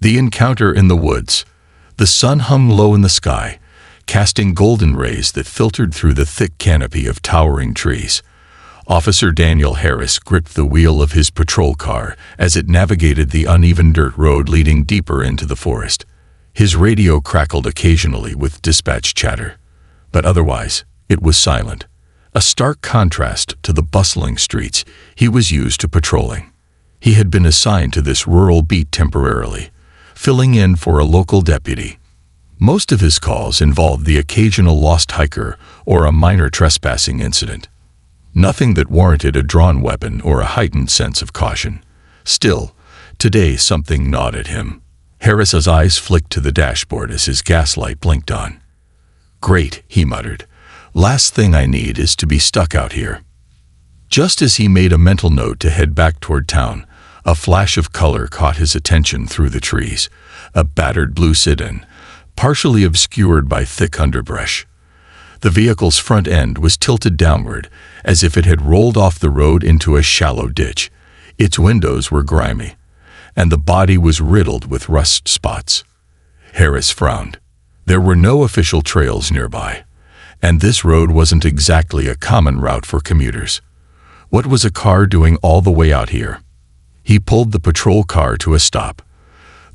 The encounter in the woods. The sun hung low in the sky, casting golden rays that filtered through the thick canopy of towering trees. Officer Daniel Harris gripped the wheel of his patrol car as it navigated the uneven dirt road leading deeper into the forest. His radio crackled occasionally with dispatch chatter, but otherwise it was silent, a stark contrast to the bustling streets he was used to patrolling. He had been assigned to this rural beat temporarily, filling in for a local deputy. Most of his calls involved the occasional lost hiker or a minor trespassing incident. Nothing that warranted a drawn weapon or a heightened sense of caution. Still, today something gnawed at him. Harris's eyes flicked to the dashboard as his gaslight blinked on. "Great," he muttered. "Last thing I need is to be stuck out here." Just as he made a mental note to head back toward town, a flash of color caught his attention through the trees. A battered blue sedan, partially obscured by thick underbrush. The vehicle's front end was tilted downward, as if it had rolled off the road into a shallow ditch. Its windows were grimy, and the body was riddled with rust spots. Harris frowned. There were no official trails nearby, and this road wasn't exactly a common route for commuters. What was a car doing all the way out here? He pulled the patrol car to a stop,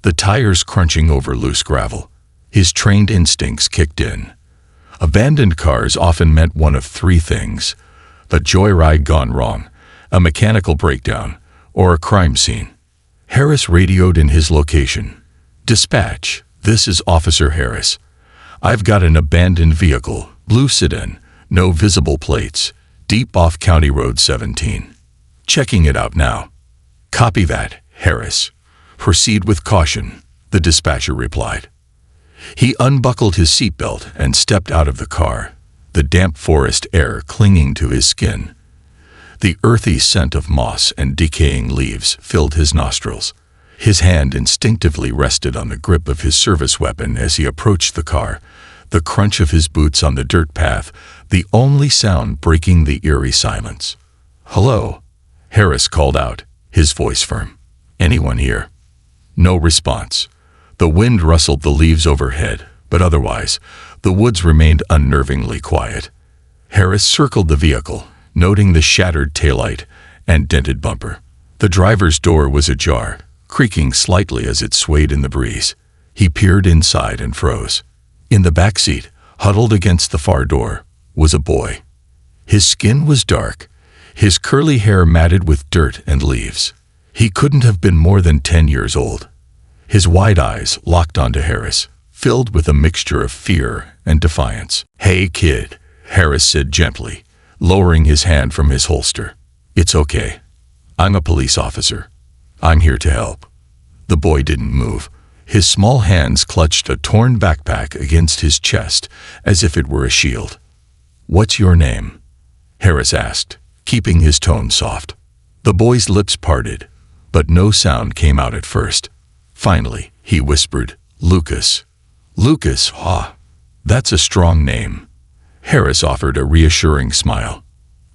the tires crunching over loose gravel. His trained instincts kicked in. Abandoned cars often meant one of three things: a joyride gone wrong, a mechanical breakdown, or a crime scene. Harris radioed in his location. "Dispatch, this is Officer Harris. I've got an abandoned vehicle, blue sedan, no visible plates, deep off County Road 17. Checking it out now." "Copy that, Harris. Proceed with caution," the dispatcher replied. He unbuckled his seatbelt and stepped out of the car, the damp forest air clinging to his skin. The earthy scent of moss and decaying leaves filled his nostrils. His hand instinctively rested on the grip of his service weapon as he approached the car, the crunch of his boots on the dirt path, the only sound breaking the eerie silence. "Hello," Harris called out, his voice firm. "Anyone here?" No response. The wind rustled the leaves overhead, but otherwise, the woods remained unnervingly quiet. Harris circled the vehicle, noting the shattered taillight and dented bumper. The driver's door was ajar, creaking slightly as it swayed in the breeze. He peered inside and froze. In the back seat, huddled against the far door, was a boy. His skin was dark, his curly hair matted with dirt and leaves. He couldn't have been more than 10 years old. His wide eyes locked onto Harris, filled with a mixture of fear and defiance. "Hey, kid," Harris said gently, lowering his hand from his holster. "It's okay. I'm a police officer. I'm here to help." The boy didn't move. His small hands clutched a torn backpack against his chest as if it were a shield. "What's your name?" Harris asked, keeping his tone soft. The boy's lips parted, but no sound came out at first. Finally, he whispered, "Lucas." "Lucas, that's a strong name." Harris offered a reassuring smile.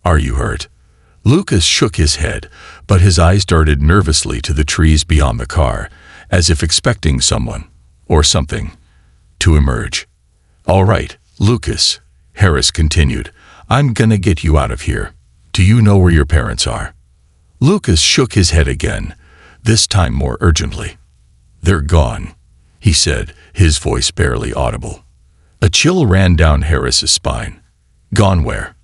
"Are you hurt?" Lucas shook his head, but his eyes darted nervously to the trees beyond the car, as if expecting someone, or something, to emerge. "All right, Lucas," Harris continued, "I'm gonna get you out of here. Do you know where your parents are?" Lucas shook his head again, this time more urgently. "They're gone," he said, his voice barely audible. A chill ran down Harris's spine. "Gone where?"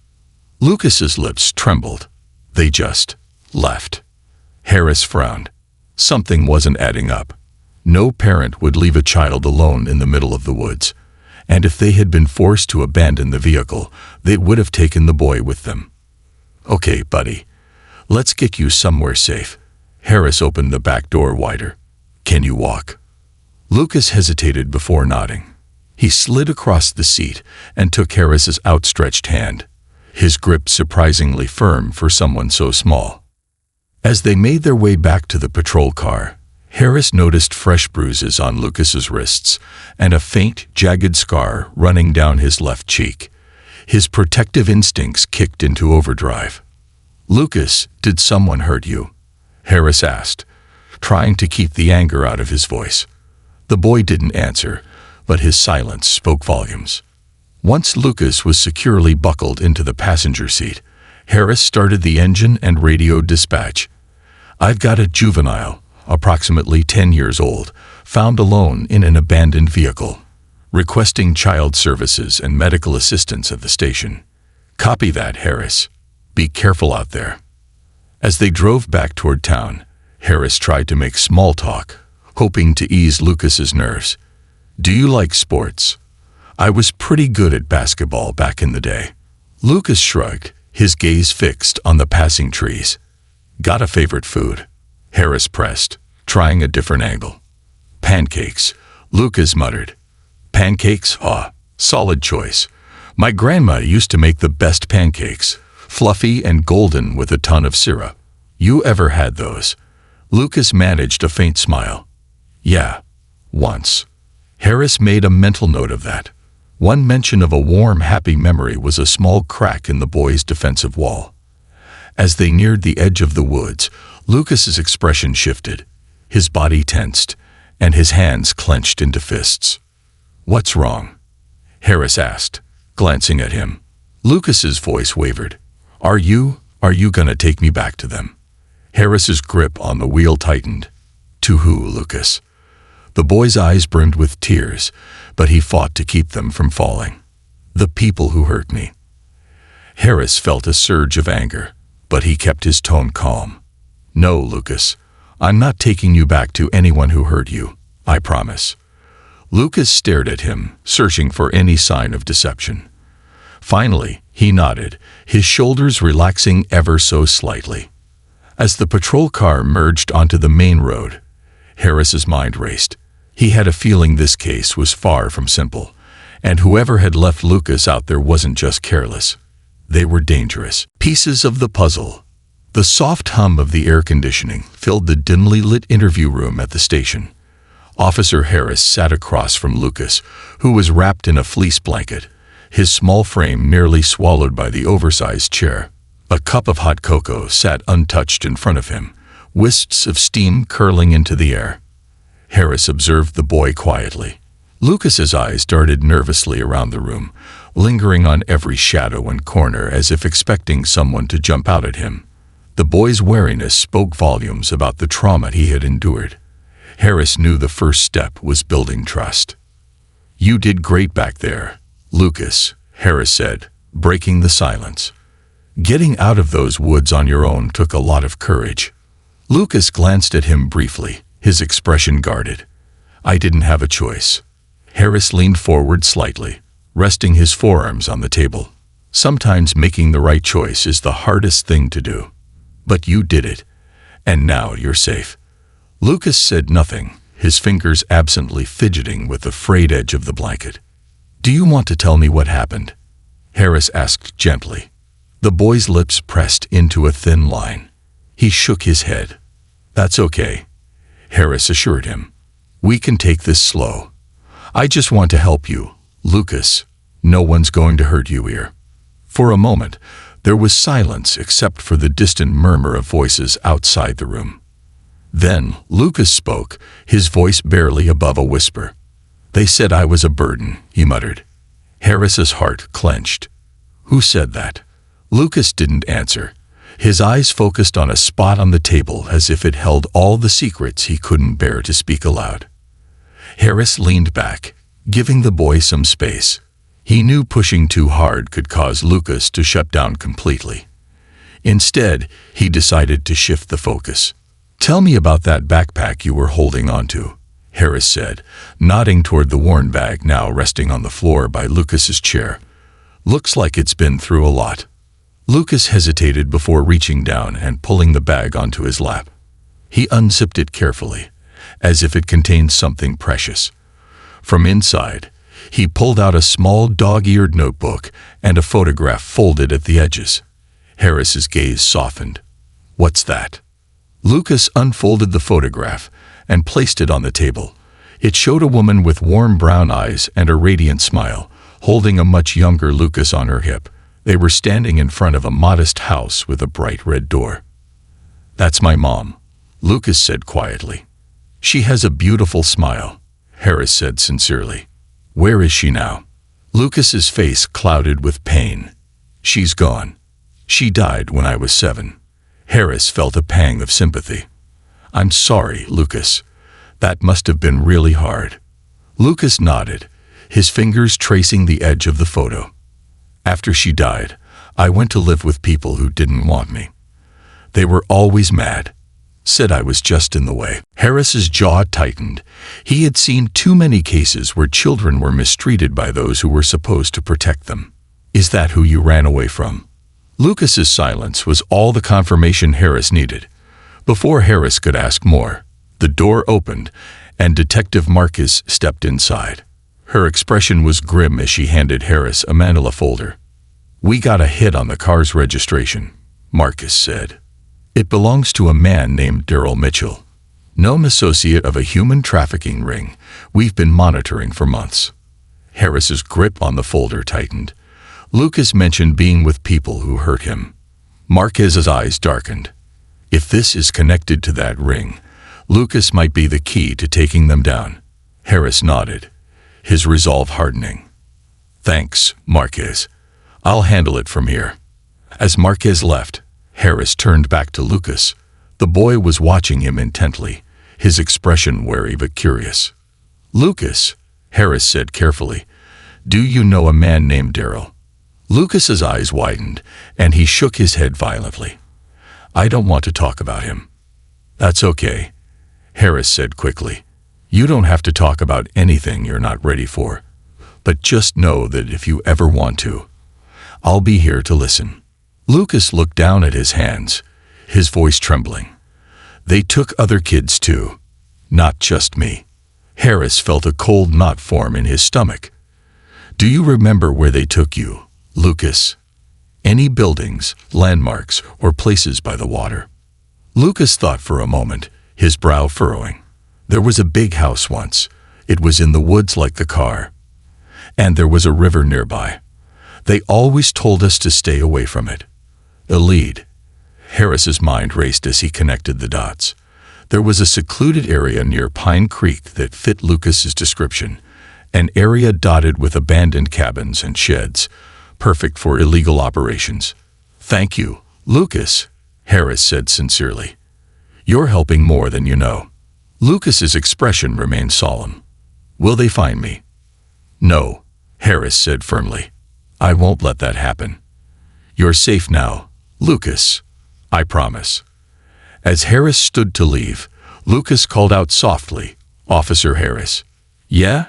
Lucas's lips trembled. "They just left." Harris frowned. Something wasn't adding up. No parent would leave a child alone in the middle of the woods, and if they had been forced to abandon the vehicle, they would have taken the boy with them. "Okay, buddy, let's get you somewhere safe." Harris opened the back door wider. "Can you walk?" Lucas hesitated before nodding. He slid across the seat and took Harris's outstretched hand, his grip surprisingly firm for someone so small. As they made their way back to the patrol car, Harris noticed fresh bruises on Lucas's wrists and a faint, jagged scar running down his left cheek. His protective instincts kicked into overdrive. "Lucas, did someone hurt you?" Harris asked, trying to keep the anger out of his voice. The boy didn't answer, but his silence spoke volumes. Once Lucas was securely buckled into the passenger seat, Harris started the engine and radioed dispatch. "I've got a juvenile, approximately 10 years old, found alone in an abandoned vehicle, requesting child services and medical assistance at the station." "Copy that, Harris. Be careful out there." As they drove back toward town, Harris tried to make small talk, hoping to ease Lucas's nerves. "Do you like sports? I was pretty good at basketball back in the day." Lucas shrugged, his gaze fixed on the passing trees. "Got a favorite food?" Harris pressed, trying a different angle. "Pancakes," Lucas muttered. "Pancakes? Ah, solid choice. My grandma used to make the best pancakes, fluffy and golden with a ton of syrup. You ever had those?" Lucas managed a faint smile. "Yeah, once." Harris made a mental note of that. One mention of a warm, happy memory was a small crack in the boy's defensive wall. As they neared the edge of the woods, Lucas's expression shifted. His body tensed, and his hands clenched into fists. "What's wrong?" Harris asked, glancing at him. Lucas's voice wavered. Are you gonna take me back to them?" Harris's grip on the wheel tightened. "To who, Lucas?" The boy's eyes brimmed with tears, but he fought to keep them from falling. "The people who hurt me." Harris felt a surge of anger, but he kept his tone calm. "No, Lucas, I'm not taking you back to anyone who hurt you, I promise." Lucas stared at him, searching for any sign of deception. Finally, he nodded, his shoulders relaxing ever so slightly. As the patrol car merged onto the main road, Harris's mind raced. He had a feeling this case was far from simple, and whoever had left Lucas out there wasn't just careless. They were dangerous pieces of the puzzle. The soft hum of the air conditioning filled the dimly lit interview room at the station. Officer Harris sat across from Lucas, who was wrapped in a fleece blanket, his small frame nearly swallowed by the oversized chair. A cup of hot cocoa sat untouched in front of him, wisps of steam curling into the air. Harris observed the boy quietly. Lucas's eyes darted nervously around the room, lingering on every shadow and corner as if expecting someone to jump out at him. The boy's wariness spoke volumes about the trauma he had endured. Harris knew the first step was building trust. "You did great back there, Lucas," Harris said, breaking the silence. "Getting out of those woods on your own took a lot of courage." Lucas glanced at him briefly, his expression guarded. "I didn't have a choice." Harris leaned forward slightly, resting his forearms on the table. "Sometimes making the right choice is the hardest thing to do. But you did it, and now you're safe." Lucas said nothing, his fingers absently fidgeting with the frayed edge of the blanket. "Do you want to tell me what happened?" Harris asked gently. The boy's lips pressed into a thin line. He shook his head. "That's okay," Harris assured him. "We can take this slow. I just want to help you, Lucas. No one's going to hurt you here." For a moment, there was silence except for the distant murmur of voices outside the room. Then Lucas spoke, his voice barely above a whisper. "They said I was a burden," he muttered. Harris's heart clenched. "Who said that?" Lucas didn't answer. His eyes focused on a spot on the table as if it held all the secrets he couldn't bear to speak aloud. Harris leaned back, giving the boy some space. He knew pushing too hard could cause Lucas to shut down completely. Instead, he decided to shift the focus. "Tell me about that backpack you were holding onto," Harris said, nodding toward the worn bag now resting on the floor by Lucas's chair. "Looks like it's been through a lot." Lucas hesitated before reaching down and pulling the bag onto his lap. He unzipped it carefully, as if it contained something precious. From inside, he pulled out a small dog-eared notebook and a photograph folded at the edges. Harris's gaze softened. "What's that?" Lucas unfolded the photograph and placed it on the table. It showed a woman with warm brown eyes and a radiant smile, holding a much younger Lucas on her hip. They were standing in front of a modest house with a bright red door. "That's my mom," Lucas said quietly. "She has a beautiful smile." Harris said sincerely. Where is she now? Lucas's face clouded with pain. She's gone. She died when I was 7. Harris felt a pang of sympathy. I'm sorry, Lucas. That must have been really hard. Lucas nodded, his fingers tracing the edge of the photo. After she died, I went to live with people who didn't want me. They were always mad, said I was just in the way. Harris's jaw tightened. He had seen too many cases where children were mistreated by those who were supposed to protect them. Is that who you ran away from? Lucas's silence was all the confirmation Harris needed. Before Harris could ask more, the door opened and Detective Marcus stepped inside. Her expression was grim as she handed Harris a manila folder. We got a hit on the car's registration, Marcus said. It belongs to a man named Daryl Mitchell, known associate of a human trafficking ring we've been monitoring for months. Harris's grip on the folder tightened. Lucas mentioned being with people who hurt him. Marquez's eyes darkened. If this is connected to that ring, Lucas might be the key to taking them down. Harris nodded, his resolve hardening. Thanks, Marquez. I'll handle it from here. As Marquez left, Harris turned back to Lucas. The boy was watching him intently, his expression wary but curious. Lucas, Harris said carefully, do you know a man named Daryl? Lucas's eyes widened, and he shook his head violently. I don't want to talk about him. That's okay, Harris said quickly. You don't have to talk about anything you're not ready for, but just know that if you ever want to, I'll be here to listen. Lucas looked down at his hands, his voice trembling. They took other kids too, not just me. Harris felt a cold knot form in his stomach. Do you remember where they took you, Lucas? Any buildings, landmarks, or places by the water? Lucas thought for a moment, his brow furrowing. There was a big house once. It was in the woods like the car. And there was a river nearby. They always told us to stay away from it. A lead. Harris's mind raced as he connected the dots. There was a secluded area near Pine Creek that fit Lucas's description, an area dotted with abandoned cabins and sheds, perfect for illegal operations. Thank you, Lucas, Harris said sincerely. You're helping more than you know. Lucas's expression remained solemn. Will they find me? No, Harris said firmly. I won't let that happen. You're safe now, Lucas. I promise. As Harris stood to leave, Lucas called out softly, Officer Harris. Yeah?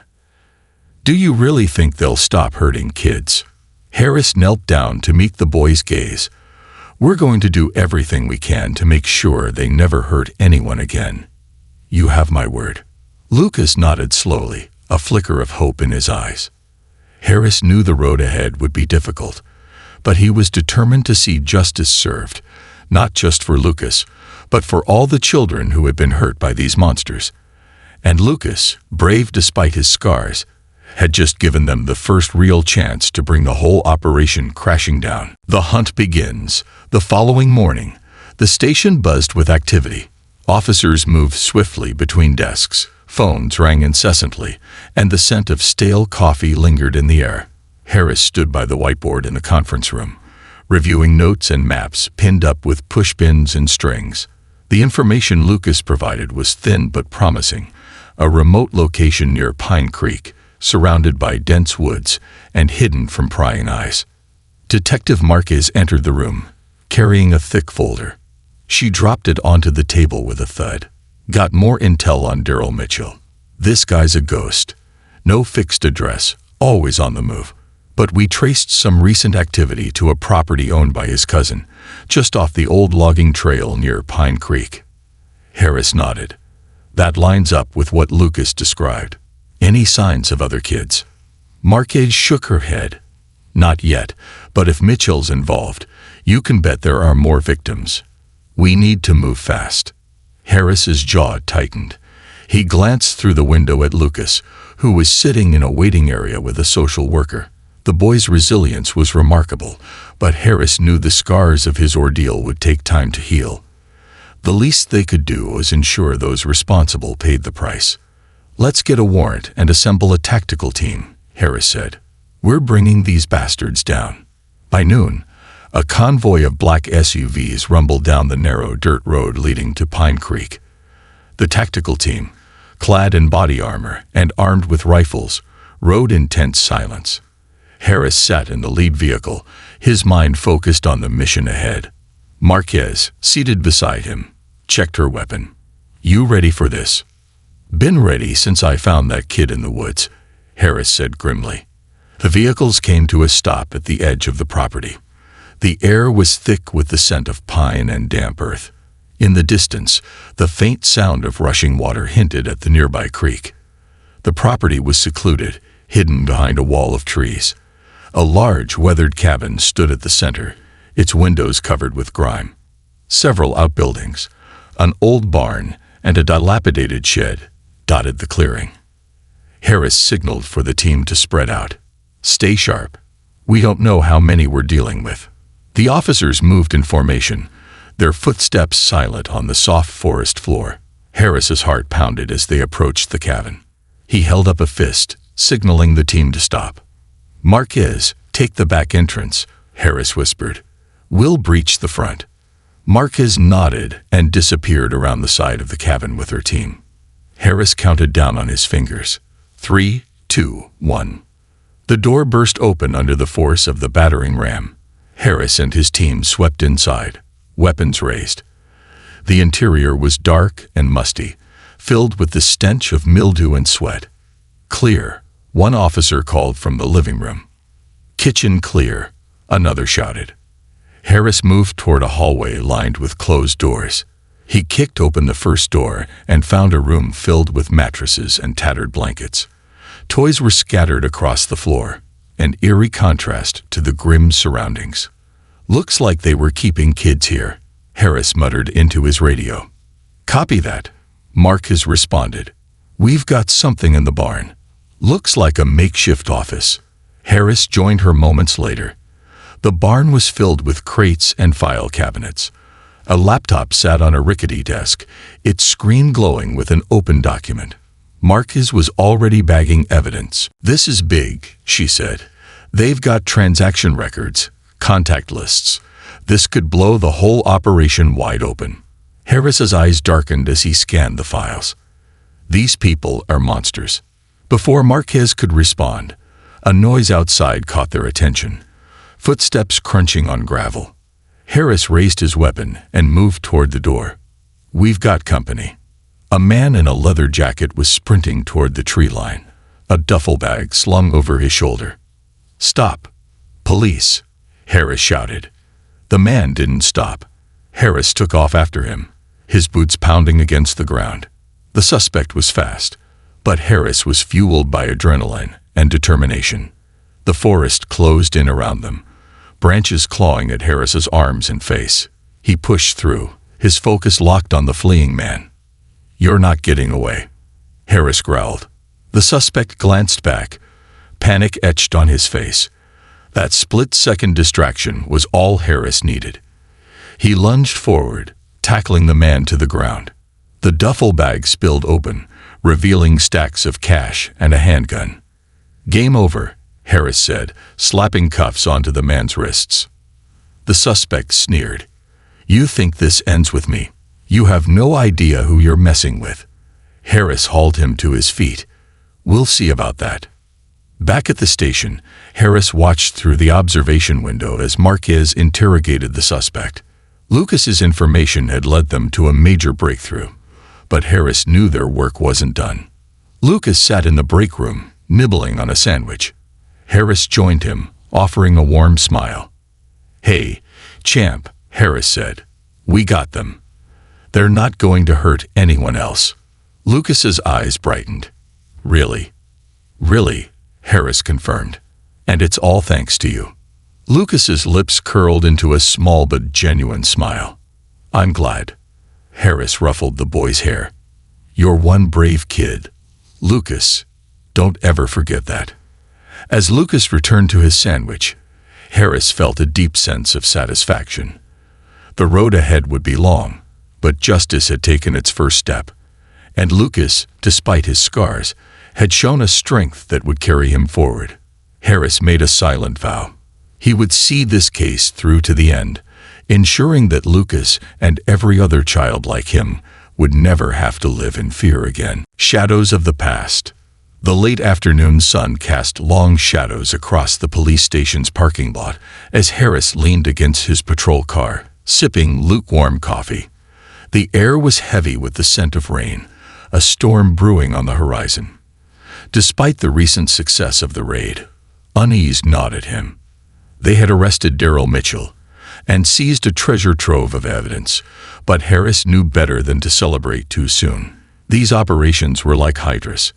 Do you really think they'll stop hurting kids? Harris knelt down to meet the boy's gaze. We're going to do everything we can to make sure they never hurt anyone again. You have my word. Lucas nodded slowly, a flicker of hope in his eyes. Harris knew the road ahead would be difficult, but he was determined to see justice served, not just for Lucas, but for all the children who had been hurt by these monsters. And Lucas, brave despite his scars, had just given them the first real chance to bring the whole operation crashing down. The hunt begins. The following morning, the station buzzed with activity. Officers moved swiftly between desks, phones rang incessantly, and the scent of stale coffee lingered in the air. Harris stood by the whiteboard in the conference room, reviewing notes and maps pinned up with pushpins and strings. The information Lucas provided was thin but promising. A remote location near Pine Creek, surrounded by dense woods and hidden from prying eyes. Detective Marquez entered the room, carrying a thick folder. She dropped it onto the table with a thud. Got more intel on Daryl Mitchell. This guy's a ghost. No fixed address, always on the move. But we traced some recent activity to a property owned by his cousin, just off the old logging trail near Pine Creek. Harris nodded. That lines up with what Lucas described. Any signs of other kids? Marquez shook her head. Not yet, but if Mitchell's involved, you can bet there are more victims. We need to move fast. Harris's jaw tightened. He glanced through the window at Lucas, who was sitting in a waiting area with a social worker. The boy's resilience was remarkable, but Harris knew the scars of his ordeal would take time to heal. The least they could do was ensure those responsible paid the price. "Let's get a warrant and assemble a tactical team," Harris said. "We're bringing these bastards down." By noon, a convoy of black SUVs rumbled down the narrow dirt road leading to Pine Creek. The tactical team, clad in body armor and armed with rifles, rode in tense silence. Harris sat in the lead vehicle, his mind focused on the mission ahead. Marquez, seated beside him, checked her weapon. "You ready for this?" "Been ready since I found that kid in the woods," Harris said grimly. The vehicles came to a stop at the edge of the property. The air was thick with the scent of pine and damp earth. In the distance, the faint sound of rushing water hinted at the nearby creek. The property was secluded, hidden behind a wall of trees. A large, weathered cabin stood at the center, its windows covered with grime. Several outbuildings, an old barn, and a dilapidated shed dotted the clearing. Harris signaled for the team to spread out. "Stay sharp. We don't know how many we're dealing with." The officers moved in formation, their footsteps silent on the soft forest floor. Harris's heart pounded as they approached the cabin. He held up a fist, signaling the team to stop. "Marquez, take the back entrance," Harris whispered. "We'll breach the front." Marquez nodded and disappeared around the side of the cabin with her team. Harris counted down on his fingers. 3, 2, 1. The door burst open under the force of the battering ram. Harris and his team swept inside, weapons raised. The interior was dark and musty, filled with the stench of mildew and sweat. "Clear," one officer called from the living room. "Kitchen clear," another shouted. Harris moved toward a hallway lined with closed doors. He kicked open the first door and found a room filled with mattresses and tattered blankets. Toys were scattered across the floor, an eerie contrast to the grim surroundings. "Looks like they were keeping kids here," Harris muttered into his radio. "Copy that," Marquez responded. "We've got something in the barn. Looks like a makeshift office." Harris joined her moments later. The barn was filled with crates and file cabinets. A laptop sat on a rickety desk, its screen glowing with an open document. Marquez was already bagging evidence. "This is big," she said. "They've got transaction records, contact lists. This could blow the whole operation wide open." Harris's eyes darkened as he scanned the files. "These people are monsters." Before Marquez could respond, a noise outside caught their attention. Footsteps crunching on gravel. Harris raised his weapon and moved toward the door. "We've got company." A man in a leather jacket was sprinting toward the tree line, a duffel bag slung over his shoulder. "Stop! Police!" Harris shouted. The man didn't stop. Harris took off after him, his boots pounding against the ground. The suspect was fast, but Harris was fueled by adrenaline and determination. The forest closed in around them, branches clawing at Harris's arms and face. He pushed through, his focus locked on the fleeing man. "You're not getting away," Harris growled. The suspect glanced back, panic etched on his face. That split-second distraction was all Harris needed. He lunged forward, tackling the man to the ground. The duffel bag spilled open, revealing stacks of cash and a handgun. "Game over," Harris said, slapping cuffs onto the man's wrists. The suspect sneered. "You think this ends with me? You have no idea who you're messing with." Harris hauled him to his feet. "We'll see about that." Back at the station, Harris watched through the observation window as Marquez interrogated the suspect. Lucas's information had led them to a major breakthrough, but Harris knew their work wasn't done. Lucas sat in the break room, nibbling on a sandwich. Harris joined him, offering a warm smile. "Hey, champ," Harris said. "We got them. They're not going to hurt anyone else." Lucas's eyes brightened. "Really?" "Really," Harris confirmed. "And it's all thanks to you." Lucas's lips curled into a small but genuine smile. "I'm glad." Harris ruffled the boy's hair. "You're one brave kid, Lucas. Don't ever forget that." As Lucas returned to his sandwich, Harris felt a deep sense of satisfaction. The road ahead would be long, but justice had taken its first step, And Lucas, despite his scars, had shown a strength that would carry him forward. Harris made a silent vow. He would see this case through to the end, ensuring that Lucas and every other child like him would never have to live in fear again. Shadows of the past. The late afternoon sun cast long shadows across the police station's parking lot as Harris leaned against his patrol car, sipping lukewarm coffee. The air was heavy with the scent of rain, a storm brewing on the horizon. Despite the recent success of the raid, unease gnawed at him. They had arrested Daryl Mitchell and seized a treasure trove of evidence, but Harris knew better than to celebrate too soon. These operations were like hydras.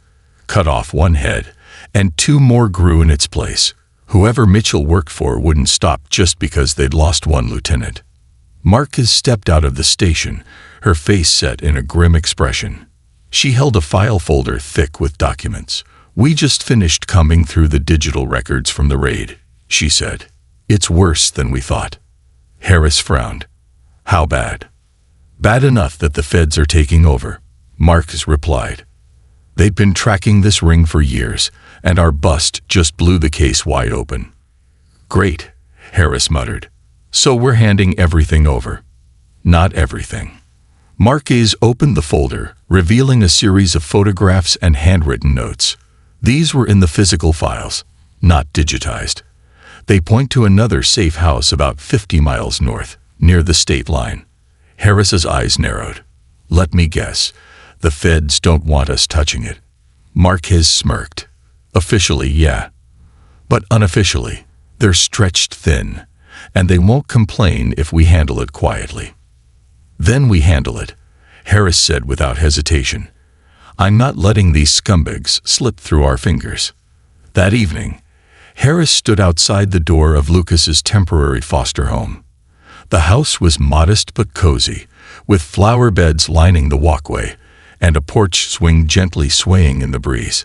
Cut off one head, and two more grew in its place. Whoever Mitchell worked for wouldn't stop just because they'd lost one lieutenant. Marquez stepped out of the station, her face set in a grim expression. She held a file folder thick with documents. "We just finished combing through the digital records from the raid," she said. "It's worse than we thought." Harris frowned. "How bad?" "Bad enough that the feds are taking over," Marquez replied. "They'd been tracking this ring for years, and our bust just blew the case wide open." "Great," Harris muttered. "So we're handing everything over." "Not everything." Marquez opened the folder, revealing a series of photographs and handwritten notes. These were in the physical files, not digitized. They point to another safe house about 50 miles north, near the state line. Harris's eyes narrowed. "Let me guess. The feds don't want us touching it." Marquez smirked. "Officially, yeah. But unofficially, they're stretched thin, and they won't complain if we handle it quietly." "Then we handle it," Harris said without hesitation. "I'm not letting these scumbags slip through our fingers." That evening, Harris stood outside the door of Lucas's temporary foster home. The house was modest but cozy, with flower beds lining the walkway and a porch swing gently swaying in the breeze.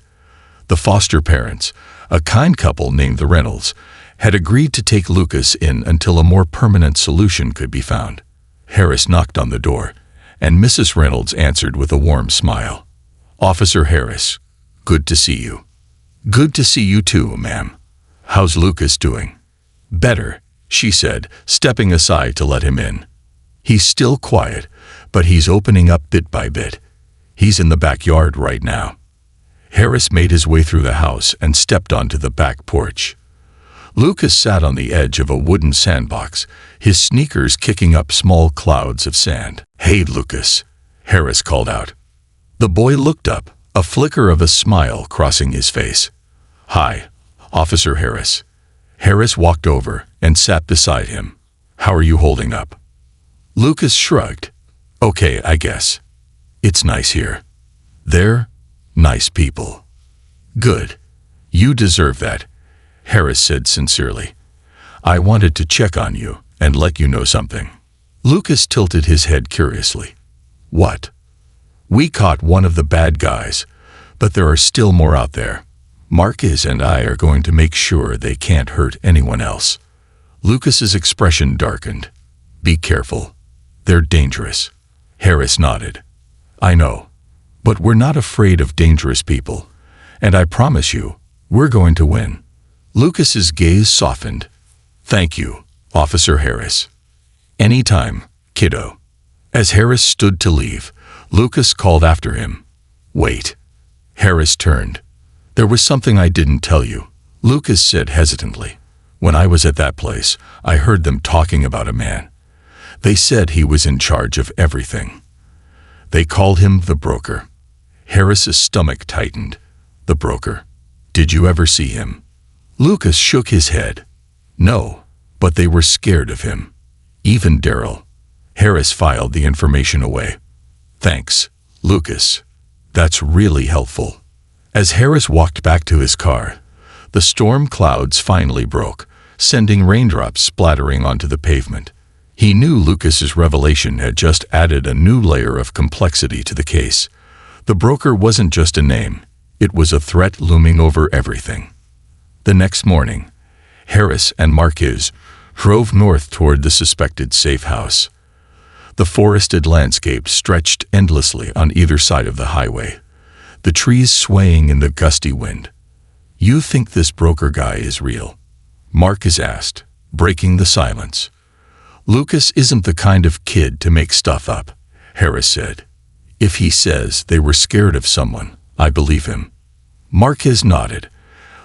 The foster parents, a kind couple named the Reynolds, had agreed to take Lucas in until a more permanent solution could be found. Harris knocked on the door, and Mrs. Reynolds answered with a warm smile. "Officer Harris, good to see you." "Good to see you too, ma'am. How's Lucas doing?" "Better," she said, stepping aside to let him in. "He's still quiet, but he's opening up bit by bit. He's in the backyard right now." Harris made his way through the house and stepped onto the back porch. Lucas sat on the edge of a wooden sandbox, his sneakers kicking up small clouds of sand. "Hey, Lucas," Harris called out. The boy looked up, a flicker of a smile crossing his face. "Hi, Officer Harris." Harris walked over and sat beside him. "How are you holding up?" Lucas shrugged. "Okay, I guess. It's nice here." "They're nice people." "Good. You deserve that," Harris said sincerely. "I wanted to check on you and let you know something." Lucas tilted his head curiously. "What?" "We caught one of the bad guys, but there are still more out there. Marquez and I are going to make sure they can't hurt anyone else." Lucas's expression darkened. "Be careful. They're dangerous." Harris nodded. "I know, but we're not afraid of dangerous people, and I promise you, we're going to win." Lucas's gaze softened. "Thank you, Officer Harris." "Anytime, kiddo." As Harris stood to leave, Lucas called after him. "Wait." Harris turned. "There was something I didn't tell you," Lucas said hesitantly. "When I was at that place, I heard them talking about a man. They said he was in charge of everything. They called him the broker." Harris's stomach tightened. "The broker? Did you ever see him?" Lucas shook his head. "No, but they were scared of him. Even Daryl." Harris filed the information away. "Thanks, Lucas. That's really helpful." As Harris walked back to his car, the storm clouds finally broke, sending raindrops splattering onto the pavement. He knew Lucas's revelation had just added a new layer of complexity to the case. The broker wasn't just a name, it was a threat looming over everything. The next morning, Harris and Marquez drove north toward the suspected safe house. The forested landscape stretched endlessly on either side of the highway, the trees swaying in the gusty wind. "You think this broker guy is real?" Marcus asked, breaking the silence. "Lucas isn't the kind of kid to make stuff up," Harris said. "If he says they were scared of someone, I believe him." Marquez nodded.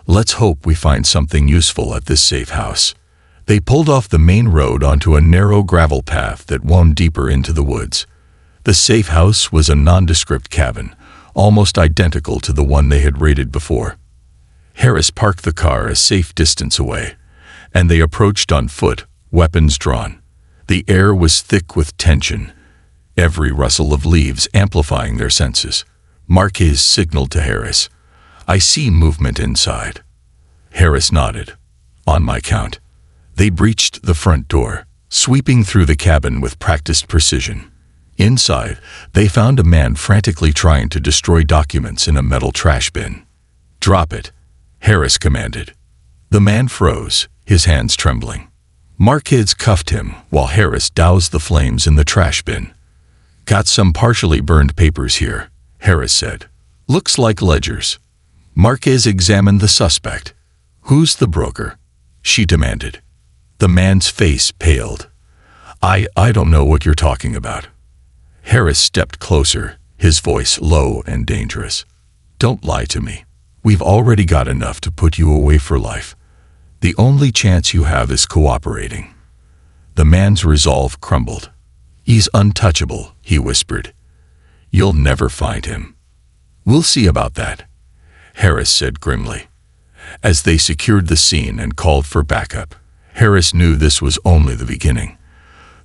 "Let's hope we find something useful at this safe house." They pulled off the main road onto a narrow gravel path that wound deeper into the woods. The safe house was a nondescript cabin, almost identical to the one they had raided before. Harris parked the car a safe distance away, and they approached on foot, weapons drawn. The air was thick with tension, every rustle of leaves amplifying their senses. Marquez signaled to Harris. "I see movement inside." Harris nodded. "On my count." They breached the front door, sweeping through the cabin with practiced precision. Inside, they found a man frantically trying to destroy documents in a metal trash bin. "Drop it," Harris commanded. The man froze, his hands trembling. Marquez cuffed him while Harris doused the flames in the trash bin. "Got some partially burned papers here," Harris said. "Looks like ledgers." Marquez examined the suspect. "Who's the broker?" she demanded. The man's face paled. I don't know what you're talking about." Harris stepped closer, his voice low and dangerous. "Don't lie to me. We've already got enough to put you away for life. The only chance you have is cooperating." The man's resolve crumbled. "He's untouchable," he whispered. "You'll never find him." "We'll see about that," Harris said grimly. As they secured the scene and called for backup, Harris knew this was only the beginning.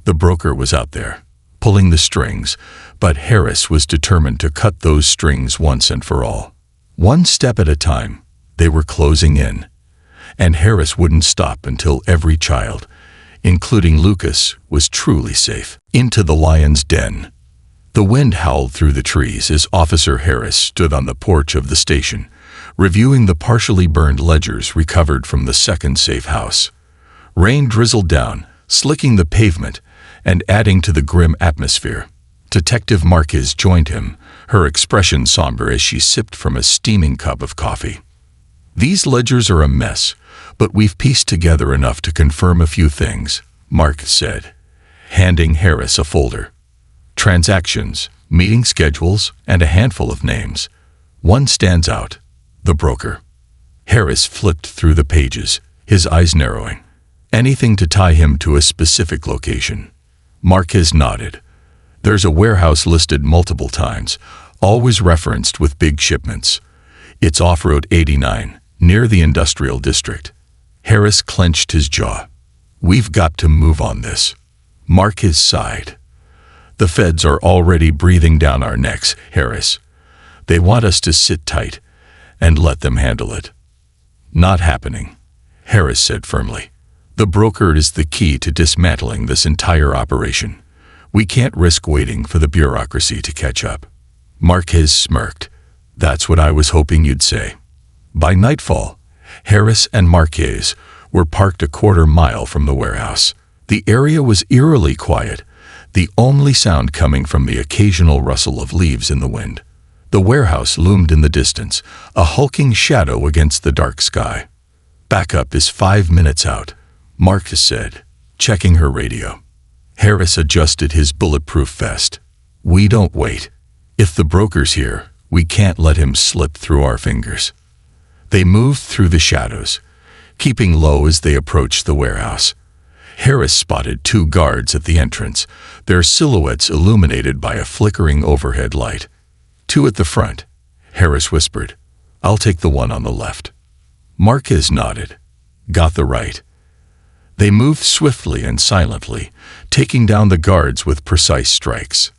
The broker was out there, pulling the strings, but Harris was determined to cut those strings once and for all. One step at a time, they were closing in, and Harris wouldn't stop until every child, including Lucas, was truly safe. Into the lion's den. The wind howled through the trees as Officer Harris stood on the porch of the station, reviewing the partially burned ledgers recovered from the second safe house. Rain drizzled down, slicking the pavement and adding to the grim atmosphere. Detective Marquez joined him, her expression somber as she sipped from a steaming cup of coffee. "These ledgers are a mess, but we've pieced together enough to confirm a few things," Marquez said, handing Harris a folder. "Transactions, meeting schedules, and a handful of names. One stands out: the broker." Harris flipped through the pages, his eyes narrowing. Anything to tie him to a specific location. Marquez nodded. "There's a warehouse listed multiple times, always referenced with big shipments. It's off Road 89, near the industrial district." Harris clenched his jaw. "We've got to move on this." Marquez sighed. "The feds are already breathing down our necks, Harris. They want us to sit tight and let them handle it." "Not happening," Harris said firmly. "The broker is the key to dismantling this entire operation. We can't risk waiting for the bureaucracy to catch up." Marquez smirked. "That's what I was hoping you'd say." By nightfall, Harris and Marquez were parked a quarter-mile from the warehouse. The area was eerily quiet, the only sound coming from the occasional rustle of leaves in the wind. The warehouse loomed in the distance, a hulking shadow against the dark sky. "Backup is 5 minutes out," Marcus said, checking her radio. Harris adjusted his bulletproof vest. "We don't wait. If the broker's here, we can't let him slip through our fingers." They moved through the shadows, keeping low as they approached the warehouse. Harris spotted 2 guards at the entrance, their silhouettes illuminated by a flickering overhead light. "2 at the front," Harris whispered. "I'll take the one on the left." Marquez nodded. "Got the right." They moved swiftly and silently, taking down the guards with precise strikes.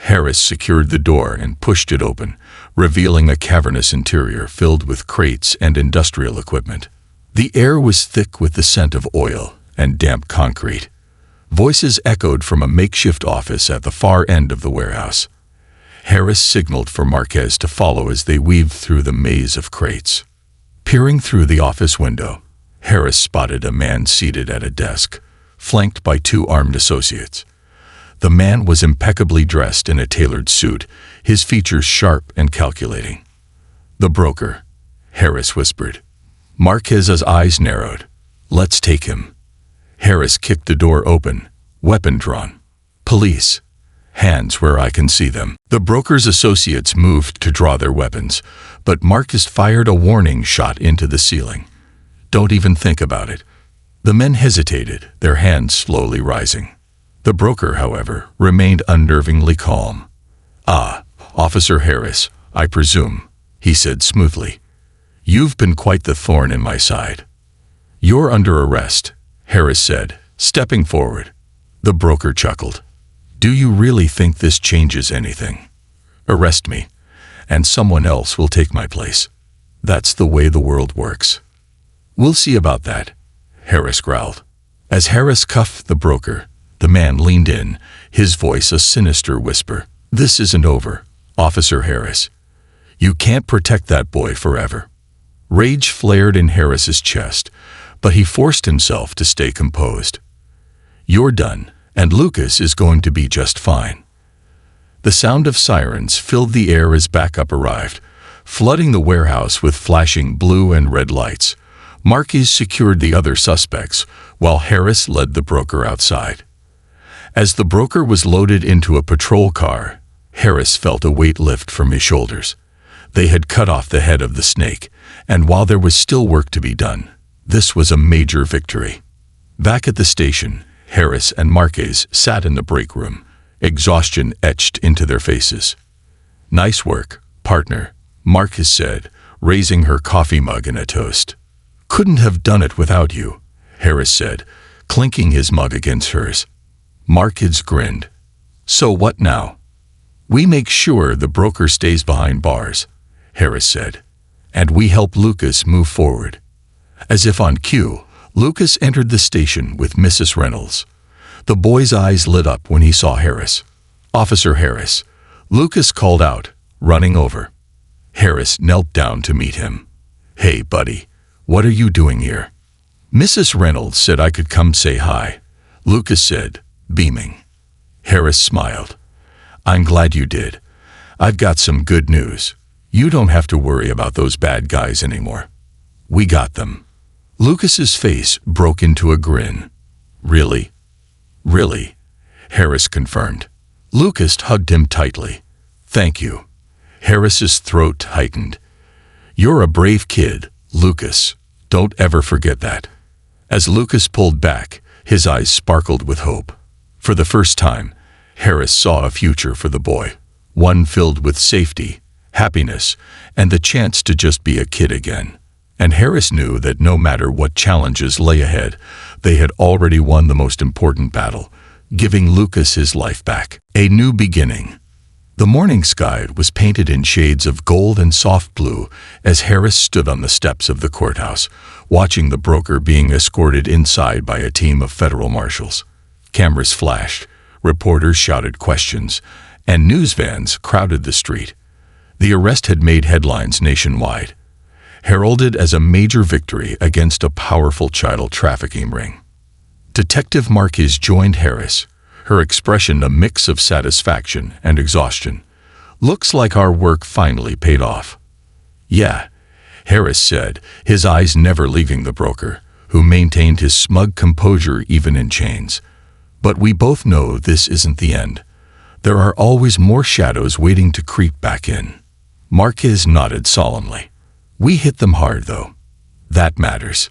Harris secured the door and pushed it open, revealing a cavernous interior filled with crates and industrial equipment. The air was thick with the scent of oil and damp concrete. Voices echoed from a makeshift office at the far end of the warehouse. Harris signaled for Marquez to follow as they weaved through the maze of crates. Peering through the office window, Harris spotted a man seated at a desk, flanked by 2 armed associates. The man was impeccably dressed in a tailored suit, his features sharp and calculating. "The broker," Harris whispered. Marquez's eyes narrowed. "Let's take him." Harris kicked the door open, weapon drawn. "Police. Hands where I can see them." The broker's associates moved to draw their weapons, but Marquez fired a warning shot into the ceiling. "Don't even think about it." The men hesitated, their hands slowly rising. The broker, however, remained unnervingly calm. "Ah, Officer Harris, I presume," he said smoothly. "You've been quite the thorn in my side." "You're under arrest," Harris said, stepping forward. The broker chuckled. "Do you really think this changes anything? Arrest me, and someone else will take my place. That's the way the world works." "We'll see about that," Harris growled. As Harris cuffed the broker, the man leaned in, his voice a sinister whisper. "This isn't over, Officer Harris. You can't protect that boy forever." Rage flared in Harris's chest, but he forced himself to stay composed. "You're done, and Lucas is going to be just fine." The sound of sirens filled the air as backup arrived, flooding the warehouse with flashing blue and red lights. Marquez secured the other suspects, while Harris led the broker outside. As the broker was loaded into a patrol car, Harris felt a weight lift from his shoulders. They had cut off the head of the snake, and while there was still work to be done, this was a major victory. Back at the station, Harris and Marquez sat in the break room, exhaustion etched into their faces. "Nice work, partner," Marquez said, raising her coffee mug in a toast. "Couldn't have done it without you," Harris said, clinking his mug against hers. Marquez grinned. "So what now?" "We make sure the broker stays behind bars," Harris said, "and we help Lucas move forward." As if on cue, Lucas entered the station with Mrs. Reynolds. The boy's eyes lit up when he saw Harris. "Officer Harris," Lucas called out, running over. Harris knelt down to meet him. "Hey, buddy, what are you doing here?" "Mrs. Reynolds said I could come say hi," Lucas said, beaming. Harris smiled. "I'm glad you did. I've got some good news. You don't have to worry about those bad guys anymore. We got them." Lucas's face broke into a grin. "Really? Really?" Harris confirmed. Lucas hugged him tightly. "Thank you." Harris's throat tightened. "You're a brave kid, Lucas. Don't ever forget that." As Lucas pulled back, his eyes sparkled with hope. For the first time, Harris saw a future for the boy, one filled with safety, happiness, and the chance to just be a kid again. And Harris knew that no matter what challenges lay ahead, they had already won the most important battle, giving Lucas his life back. A new beginning. The morning sky was painted in shades of gold and soft blue as Harris stood on the steps of the courthouse, watching the broker being escorted inside by a team of federal marshals. Cameras flashed, reporters shouted questions, and news vans crowded the street. The arrest had made headlines nationwide, heralded as a major victory against a powerful child trafficking ring. Detective Marquez joined Harris, her expression a mix of satisfaction and exhaustion. "Looks like our work finally paid off." "Yeah," Harris said, his eyes never leaving the broker, who maintained his smug composure even in chains. "But we both know this isn't the end. There are always more shadows waiting to creep back in." Marquez nodded solemnly. "We hit them hard, though. That matters."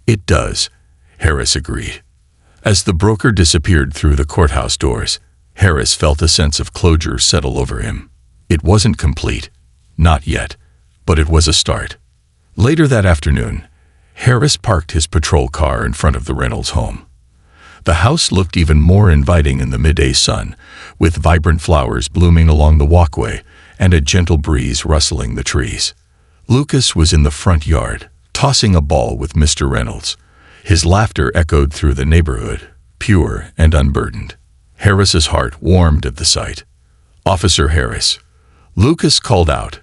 "It does," Harris agreed. As the broker disappeared through the courthouse doors, Harris felt a sense of closure settle over him. It wasn't complete, not yet, but it was a start. Later that afternoon, Harris parked his patrol car in front of the Reynolds home. The house looked even more inviting in the midday sun, with vibrant flowers blooming along the walkway and a gentle breeze rustling the trees. Lucas was in the front yard, tossing a ball with Mr. Reynolds. His laughter echoed through the neighborhood, pure and unburdened. Harris's heart warmed at the sight. "Officer Harris," Lucas called out,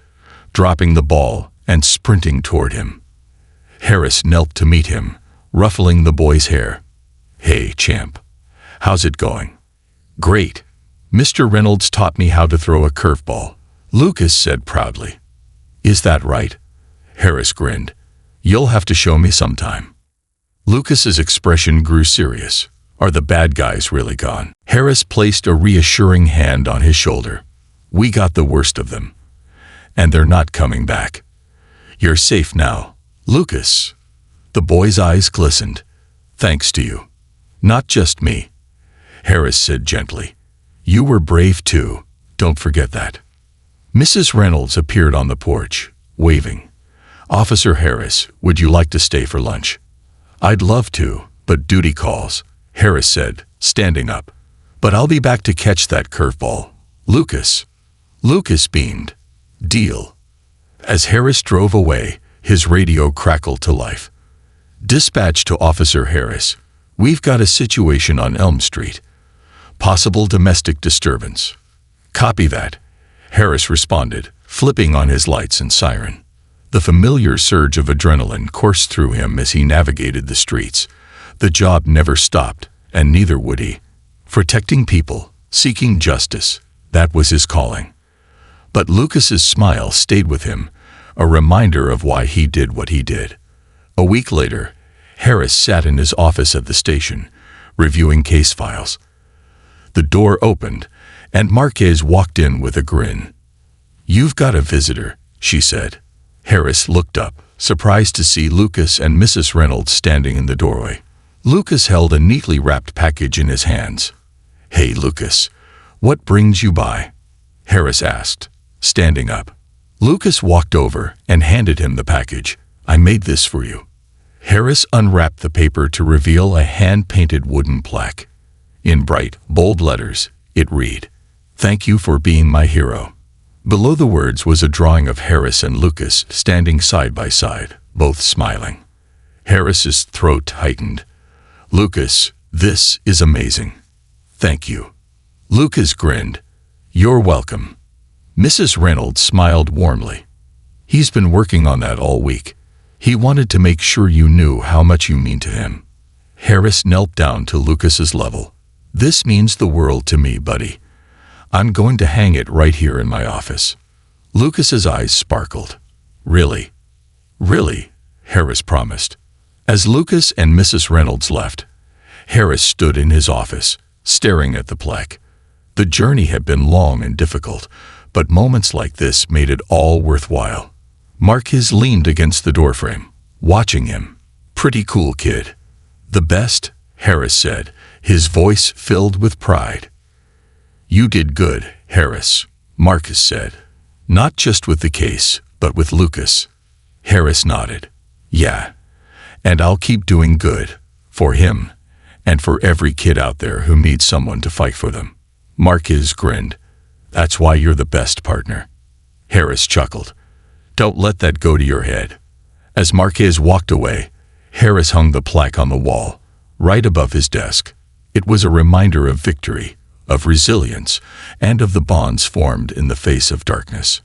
dropping the ball and sprinting toward him. Harris knelt to meet him, ruffling the boy's hair. "Hey, champ. How's it going?" "Great," Mr. Reynolds taught me how to throw a curveball, Lucas said proudly. Is that right? Harris grinned. You'll have to show me sometime. Lucas's expression grew serious. Are the bad guys really gone? Harris placed a reassuring hand on his shoulder. We got the worst of them. And they're not coming back. You're safe now, Lucas. The boy's eyes glistened. Thanks to you. Not just me, Harris said gently. You were brave too, don't forget that. Mrs. Reynolds appeared on the porch, waving. Officer Harris, would you like to stay for lunch? I'd love to, but duty calls, Harris said, standing up. But I'll be back to catch that curveball, Lucas. Lucas beamed. Deal. As Harris drove away, his radio crackled to life. Dispatch to Officer Harris. We've got a situation on Elm Street. Possible domestic disturbance. Copy that, Harris responded, flipping on his lights and siren. The familiar surge of adrenaline coursed through him as he navigated the streets. The job never stopped, and neither would he. Protecting people, seeking justice, that was his calling. But Lucas's smile stayed with him, a reminder of why he did what he did. A week later, Harris sat in his office at the station, reviewing case files. The door opened, and Marquez walked in with a grin. You've got a visitor, she said. Harris looked up, surprised to see Lucas and Mrs. Reynolds standing in the doorway. Lucas held a neatly wrapped package in his hands. Hey, Lucas, what brings you by? Harris asked, standing up. Lucas walked over and handed him the package. I made this for you. Harris unwrapped the paper to reveal a hand-painted wooden plaque. In bright, bold letters, it read, Thank you for being my hero. Below the words was a drawing of Harris and Lucas standing side by side, both smiling. Harris's throat tightened. Lucas, this is amazing. Thank you. Lucas grinned. You're welcome. Mrs. Reynolds smiled warmly. He's been working on that all week. He wanted to make sure you knew how much you mean to him. Harris knelt down to Lucas's level. This means the world to me, buddy. I'm going to hang it right here in my office. Lucas's eyes sparkled. Really? Really? Harris promised. As Lucas and Mrs. Reynolds left, Harris stood in his office, staring at the plaque. The journey had been long and difficult, but moments like this made it all worthwhile. Marquez leaned against the doorframe, watching him. Pretty cool kid. The best, Harris said, his voice filled with pride. You did good, Harris, Marquez said. Not just with the case, but with Lucas. Harris nodded. Yeah, and I'll keep doing good, for him, and for every kid out there who needs someone to fight for them. Marquez grinned. That's why you're the best partner. Harris chuckled. Don't let that go to your head. As Marquez walked away, Harris hung the plaque on the wall, right above his desk. It was a reminder of victory, of resilience, and of the bonds formed in the face of darkness.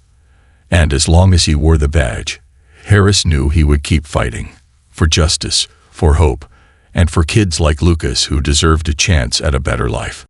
And as long as he wore the badge, Harris knew he would keep fighting, for justice, for hope, and for kids like Lucas who deserved a chance at a better life.